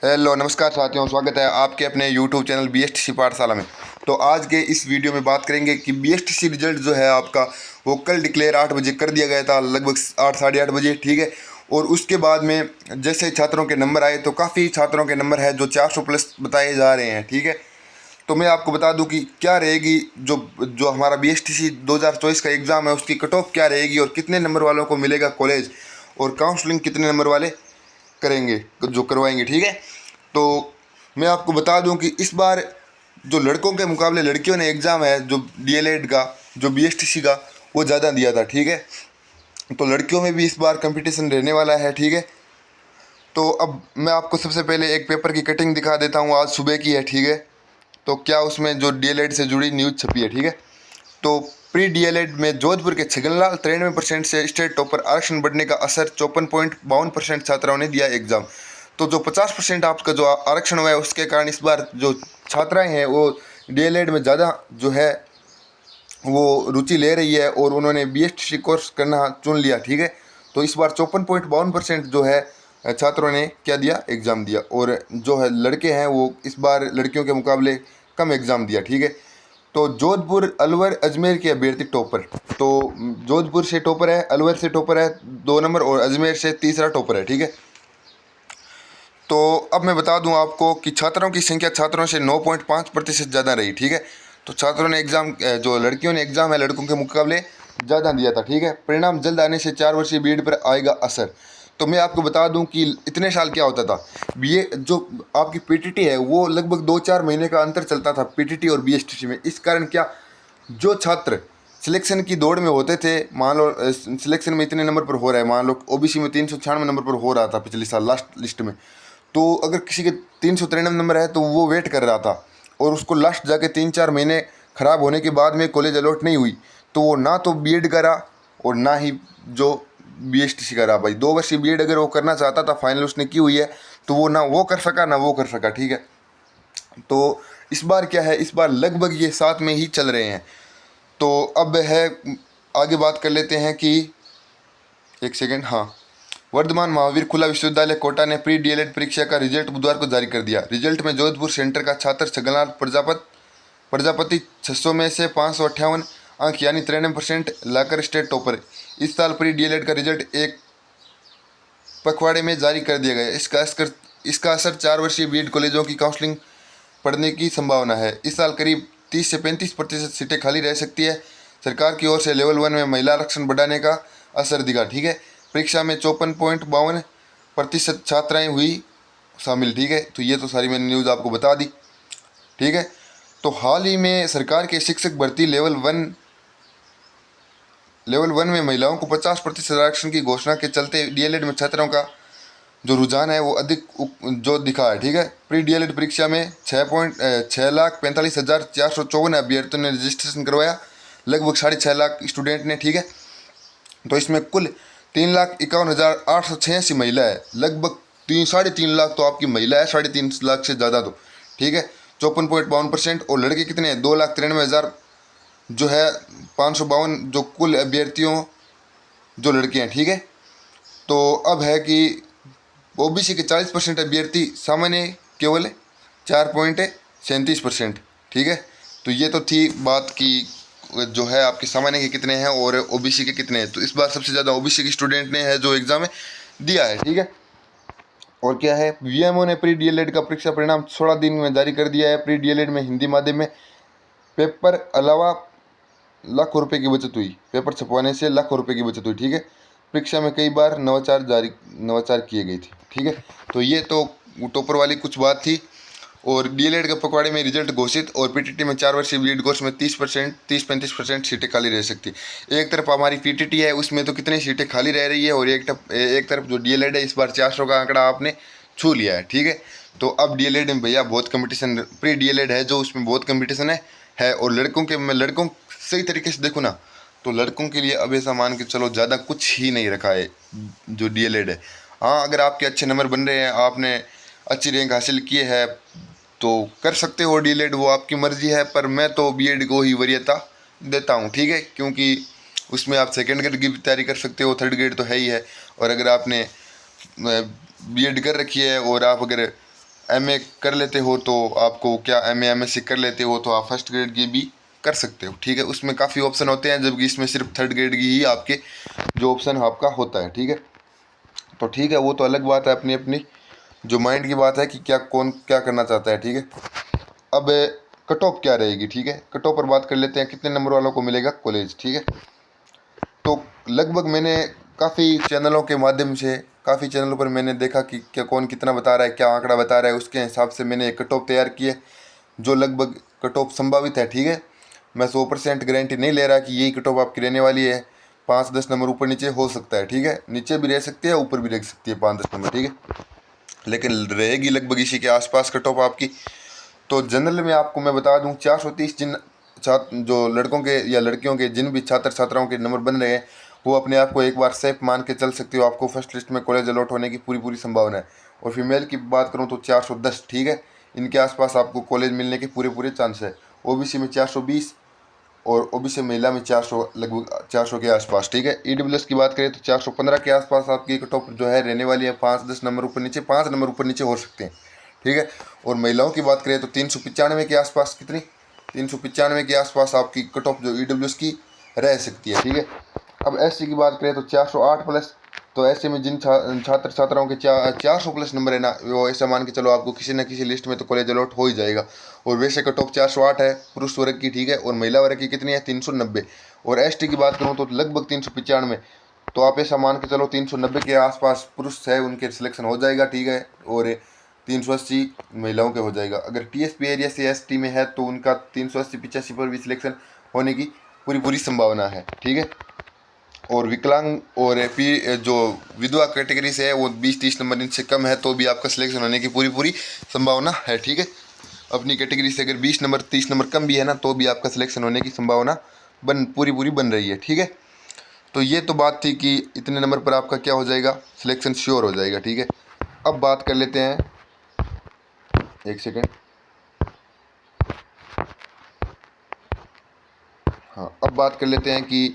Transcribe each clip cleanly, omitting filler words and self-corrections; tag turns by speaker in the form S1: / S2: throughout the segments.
S1: Hello नमस्कार साथियों, स्वागत है आपके अपने यूट्यूब चैनल बीएसटीसी पाठशाला में। तो आज के इस वीडियो में बात करेंगे कि बीएसटीसी रिजल्ट जो है आपका वो कल डिक्लेयर 8 बजे कर दिया गया था, लगभग 8 साढ़े 8 बजे, ठीक है। और उसके बाद में जैसे छात्रों के नंबर आए तो काफ़ी छात्रों के नंबर है जो 400 प्लस बताए जा रहे हैं, ठीक है। तो मैं आपको बता दूं कि क्या रहेगी जो जो हमारा बीएसटीसी 2024 का एग्ज़ाम है उसकी कट ऑफ क्या रहेगी और कितने नंबर वालों को मिलेगा कॉलेज, और काउंसलिंग कितने नंबर वाले करेंगे जो करवाएंगे, ठीक है। तो मैं आपको बता दूं कि इस बार जो लड़कों के मुकाबले लड़कियों ने एग्ज़ाम है जो डीएलएड का, जो बीएसटीसी का, वो ज़्यादा दिया था, ठीक है। तो लड़कियों में भी इस बार कंपटीशन रहने वाला है, ठीक है। तो अब मैं आपको सबसे पहले एक पेपर की कटिंग दिखा देता हूँ, आज सुबह की है, ठीक है। तो क्या उसमें जो डीएलएड से जुड़ी न्यूज़ छपी है, ठीक है। तो प्री डीएलएड में जोधपुर के छगनलाल 93% से स्टेट टॉपर, आरक्षण बढ़ने का असर, 54.52% छात्राओं ने दिया एग्जाम। तो जो 50% आपका जो आरक्षण हुआ है उसके कारण इस बार जो छात्राएं हैं वो डीएलएड में ज़्यादा जो है वो रुचि ले रही है और उन्होंने बीएसटीसी कोर्स करना चुन लिया, ठीक है। तो इस बार 54.52% जो है छात्रों ने क्या दिया, एग्ज़ाम दिया। और जो है लड़के हैं वो इस बार लड़कियों के मुकाबले कम एग्ज़ाम दिया, ठीक है। तो जोधपुर, अलवर, अजमेर के अभ्यर्थी टॉपर। तो जोधपुर से टॉपर है, अलवर से टॉपर है 2 नंबर, और अजमेर से तीसरा टॉपर है, ठीक है। तो अब मैं बता दूं आपको कि छात्रों की संख्या छात्रों से 9.5% ज़्यादा रही, ठीक है। तो छात्रों ने एग्ज़ाम, जो लड़कियों ने एग्ज़ाम है लड़कों के मुकाबले ज़्यादा दिया था, ठीक है। परिणाम जल्द आने से 4 वर्षीय बीएड पर आएगा असर। तो मैं आपको बता दूं कि इतने साल क्या होता था, बीए जो आपकी पीटीटी है वो लगभग 2-4 महीने का अंतर चलता था पीटीटी और बीएसटीसी में। इस कारण क्या, जो छात्र सिलेक्शन की दौड़ में होते थे, मान लो सिलेक्शन में इतने नंबर पर हो रहा है, मान लो ओबीसी में 396 नंबर पर हो रहा था पिछले साल लास्ट लिस्ट में, तो अगर किसी के 393 नंबर है तो वो वेट कर रहा था और उसको लास्ट जाके 3-4 महीने ख़राब होने के बाद में कॉलेज अलॉट नहीं हुई, तो वो ना तो बीएड करा और ना ही जो बीएसटीसी करा। भाई 2 वर्षीय बीएड अगर वो करना चाहता था, फाइनल उसने की हुई है, तो वो ना वो कर सका ना वो कर सका, ठीक है। तो इस बार क्या है, इस बार लगभग ये साथ में ही चल रहे हैं। तो अब है, आगे बात कर लेते हैं कि एक सेकेंड, हाँ। वर्धमान महावीर खुला विश्वविद्यालय कोटा ने प्री डीएलएड परीक्षा का रिजल्ट बुधवार को जारी कर दिया। रिजल्ट में जोधपुर सेंटर का छात्र छगनलाल प्रजापति 600 में से 558 अंक यानी 93% लाकर स्टेट टॉपर। इस साल प्री डीएलएड का रिजल्ट एक पखवाड़े में जारी कर दिया गया। इसका असर 4 वर्षीय बीएड कॉलेजों की काउंसलिंग पढ़ने की संभावना है। इस साल करीब 30 से 35% सीटें खाली रह सकती है। सरकार की ओर से लेवल 1 में महिला आरक्षण बढ़ाने का असर दिखा, ठीक है। परीक्षा में 54.52% छात्राएं हुई शामिल, ठीक है। तो ये तो सारी मैंने न्यूज़ आपको बता दी, ठीक है। तो हाल ही में सरकार के शिक्षक भर्ती लेवल वन में महिलाओं को 50% आरक्षण की घोषणा के चलते डीएलएड में छात्रों का जो रुझान है वो अधिक जो दिखा है, ठीक है। प्री डीएलएड परीक्षा में 6,45,454 अभ्यर्थियों ने रजिस्ट्रेशन करवाया, लगभग 6.5 लाख स्टूडेंट ने, ठीक है। तो इसमें कुल 3,51,886 महिला है, लगभग 3-3.5 लाख तो आपकी महिला है, 3.5 लाख से ज़्यादा, तो ठीक है 54.52%। और लड़के कितने हैं, 2,93,000 जो है 552 जो कुल अभ्यर्थियों जो लड़के हैं, ठीक है। तो अब है कि ओबीसी के 40% अभ्यर्थी, सामान्य केवल 4.37%, ठीक है। तो ये तो थी बात की जो है आपके सामान्य के कितने हैं और ओबीसी के कितने हैं। तो इस बार सबसे ज़्यादा ओबीसी के स्टूडेंट ने है जो एग्ज़ाम दिया है, ठीक है। और क्या है, वीएमओ ने प्री डीएलएड का परीक्षा परिणाम 16 दिन में जारी कर दिया है। प्री डीएलएड में हिंदी माध्यम में पेपर अलावा लाखों रुपए की बचत हुई, पेपर छपवाने से लाखों रुपए की बचत हुई, ठीक है। परीक्षा में कई बार नवाचार किए गए थे, ठीक है। तो ये तो टॉपर वाली कुछ बात थी। और डीएलएड के पखवाड़े में रिजल्ट घोषित, और पीटीटी में 4 वर्षीय बीएड कोर्स में 30-35% सीटें खाली रह सकती। एक तरफ हमारी पीटीटी है उसमें तो कितनी सीटें खाली रह रही है, और एक तरफ जो डीएलएड है इस बार 400 का आंकड़ा आपने छू लिया है, ठीक है। तो अब डीएलएड में भैया बहुत कंपटीशन, प्री डीएलएड है जो उसमें बहुत कंपटीशन है। और लड़कों सही तरीके से देखो ना, तो लड़कों के लिए अब ऐसा मान के चलो ज़्यादा कुछ ही नहीं रखा है जो डीएलएड है। हाँ, अगर आपके अच्छे नंबर बन रहे हैं, आपने अच्छी रैंक हासिल की है, तो कर सकते हो डीएलएड, वो आपकी मर्ज़ी है। पर मैं तो बीएड को ही वरीयता देता हूँ, ठीक है। क्योंकि उसमें आप सेकेंड ग्रेड की भी तैयारी कर सकते हो, थर्ड ग्रेड तो है ही है। और अगर आपने बीएड कर रखी है और आप अगर एमए कर लेते हो तो आपको क्या एमए एमएससी कर लेते हो तो आप फर्स्ट ग्रेड की भी कर सकते हो, ठीक है। उसमें काफ़ी ऑप्शन होते हैं, जबकि इसमें सिर्फ थर्ड ग्रेड की ही आपके जो ऑप्शन आपका होता है, ठीक है। तो ठीक है, वो तो अलग बात है, अपनी अपनी जो माइंड की बात है कि क्या कौन क्या करना चाहता है, ठीक है। अब कट ऑफ क्या रहेगी, ठीक है। कट ऑफ पर बात कर लेते हैं, कितने नंबर वालों को मिलेगा कॉलेज, ठीक है। तो लगभग मैंने काफ़ी चैनलों के माध्यम से, काफ़ी चैनलों पर मैंने देखा कि क्या कौन कितना बता रहा है, क्या आंकड़ा बता रहा है, उसके हिसाब से मैंने एक कट ऑफ तैयार की है जो लगभग कट ऑफ संभावित है, ठीक है। मैं 100% गारंटी नहीं ले रहा कि यही कट ऑफ आपकी रहने वाली है। 5-10 नंबर ऊपर नीचे हो सकता है, ठीक है। नीचे भी रह सकती है, ऊपर भी रह सकती है 5-10 नंबर, ठीक है, लेकिन रहेगी लगभग इसी के आसपास कट ऑफ आपकी। तो जनरल में आपको मैं बता दूं, 430 जिन छात्र जो लड़कों के या लड़कियों के जिन भी छात्र छात्राओं के नंबर बन रहे हैं, वो अपने आप को एक बार सेफ मान के चल सकते हो, आपको फर्स्ट लिस्ट में कॉलेज अलॉट होने की पूरी पूरी संभावना है। और फीमेल की बात करूं तो 410, ठीक है, इनके आसपास आपको कॉलेज मिलने के पूरे पूरे चांस है। ओबीसी में 420 और ओबीसी महिला में 400, लगभग 400 के आसपास, ठीक है। ईडब्ल्यूएस की बात करें तो 415 के आसपास आपकी कट ऑफ जो है रहने वाली है। 5-10 नंबर ऊपर नीचे, 5 नंबर ऊपर नीचे हो सकते हैं, ठीक है। और महिलाओं की बात करें तो 395 के आसपास, कितनी 395 के आसपास आपकी कट ऑफ जो ईडब्ल्यूएस की रह सकती है, ठीक है। अब एससी की बात करें तो 408 प्लस। तो ऐसे में जिन छात्र छात्राओं के 400 प्लस नंबर है ना, वो ऐसा मान के चलो आपको किसी न किसी लिस्ट में तो कॉलेज अलॉट हो ही जाएगा। और वैसे कट ऑफ 408 है पुरुष वर्ग की, ठीक है। और महिला वर्ग की कितनी है, 390। और एसटी की बात करूँ तो लगभग 395। तो आप ऐसा मान के चलो 390 के आसपास पुरुष है उनके सिलेक्शन हो जाएगा, ठीक है। और 380 महिलाओं के हो जाएगा। अगर टीएसपी एरिया से एसटी में है तो उनका 380-85 पर भी सिलेक्शन होने की पूरी पूरी संभावना है, ठीक है। और विकलांग और पी जो विधवा कैटेगरी से है वो 20-30 नंबर इनसे कम है तो भी आपका सिलेक्शन होने की पूरी पूरी संभावना है, ठीक है। अपनी कैटेगरी से अगर 20 नंबर 30 नंबर कम भी है ना तो भी आपका सिलेक्शन होने की संभावना पूरी पूरी बन रही है, ठीक है। तो ये तो बात थी कि इतने नंबर पर आपका क्या हो जाएगा, सिलेक्शन श्योर हो जाएगा, ठीक है। अब बात कर लेते हैं, एक सेकेंड, हाँ, अब बात कर लेते हैं कि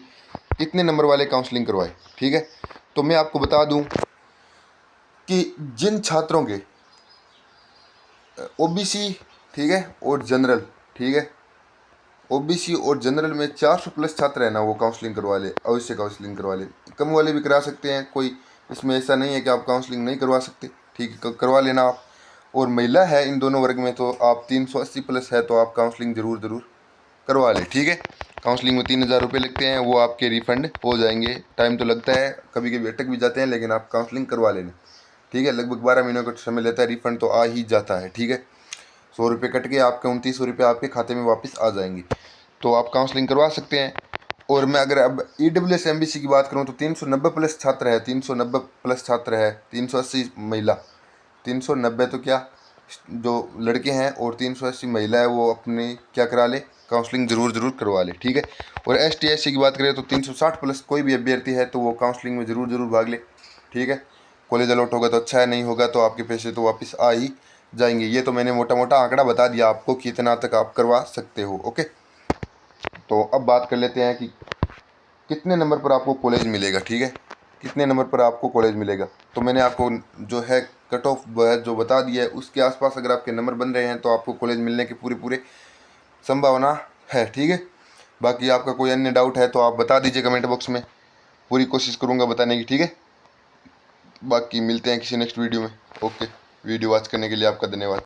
S1: कितने नंबर वाले काउंसलिंग करवाए, ठीक है। तो मैं आपको बता दूं कि जिन छात्रों के ओबीसी, ठीक है, और जनरल, ठीक है, ओबीसी और जनरल में 400 प्लस छात्र है ना, वो काउंसलिंग करवा ले, अवश्य काउंसलिंग करवा ले। कम वाले भी करा सकते हैं, कोई इसमें ऐसा नहीं है कि आप काउंसलिंग नहीं करवा सकते, ठीक है, करवा लेना आप। और महिला है इन दोनों वर्ग में तो आप 380 प्लस है तो आप काउंसलिंग ज़रूर ज़रूर करवा लें, ठीक है। काउंसलिंग में 3000 रुपये लगते हैं, वो आपके रिफ़ंड हो जाएंगे। टाइम तो लगता है, कभी कभी अटक भी जाते हैं, लेकिन आप काउंसलिंग करवा लेना, ठीक है। लगभग 12 महीनों का समय लेता है, रिफ़ंड तो आ ही जाता है, ठीक है। 100 रुपये कट के आपके 2900 रुपये आपके खाते में वापस आ जाएंगे। तो आप काउंसलिंग करवा सकते हैं। और मैं अगर अब ईडब्ल्यूएस एमबीसी की बात करूँ तो 390 प्लस छात्र है, 390 प्लस छात्र है, 380 महिला, 390 तो क्या जो लड़के हैं और 380 महिला है, वो अपने क्या करा ले, काउंसलिंग ज़रूर ज़रूर करवा ले, ठीक है। और एसटी एससी की बात करें तो 360 प्लस कोई भी अभ्यर्थी है तो वो काउंसलिंग में ज़रूर ज़रूर भाग ले, ठीक है। कॉलेज अलॉट होगा तो अच्छा है, नहीं होगा तो आपके पैसे तो वापस आ ही जाएंगे। ये तो मैंने मोटा मोटा आंकड़ा बता दिया आपको कि इतना तक आप करवा सकते हो, ओके। तो अब बात कर लेते हैं कि कितने नंबर पर आपको कॉलेज मिलेगा, ठीक है, कितने नंबर पर आपको कॉलेज मिलेगा। तो मैंने आपको जो है कट ऑफ जो बता दिया है, उसके आसपास अगर आपके नंबर बन रहे हैं तो आपको कॉलेज मिलने की पूरी पूरी संभावना है, ठीक है। बाकी आपका कोई अन्य डाउट है तो आप बता दीजिए कमेंट बॉक्स में, पूरी कोशिश करूँगा बताने की, ठीक है। बाकी मिलते हैं किसी नेक्स्ट वीडियो में, ओके। वीडियो वॉच करने के लिए आपका धन्यवाद।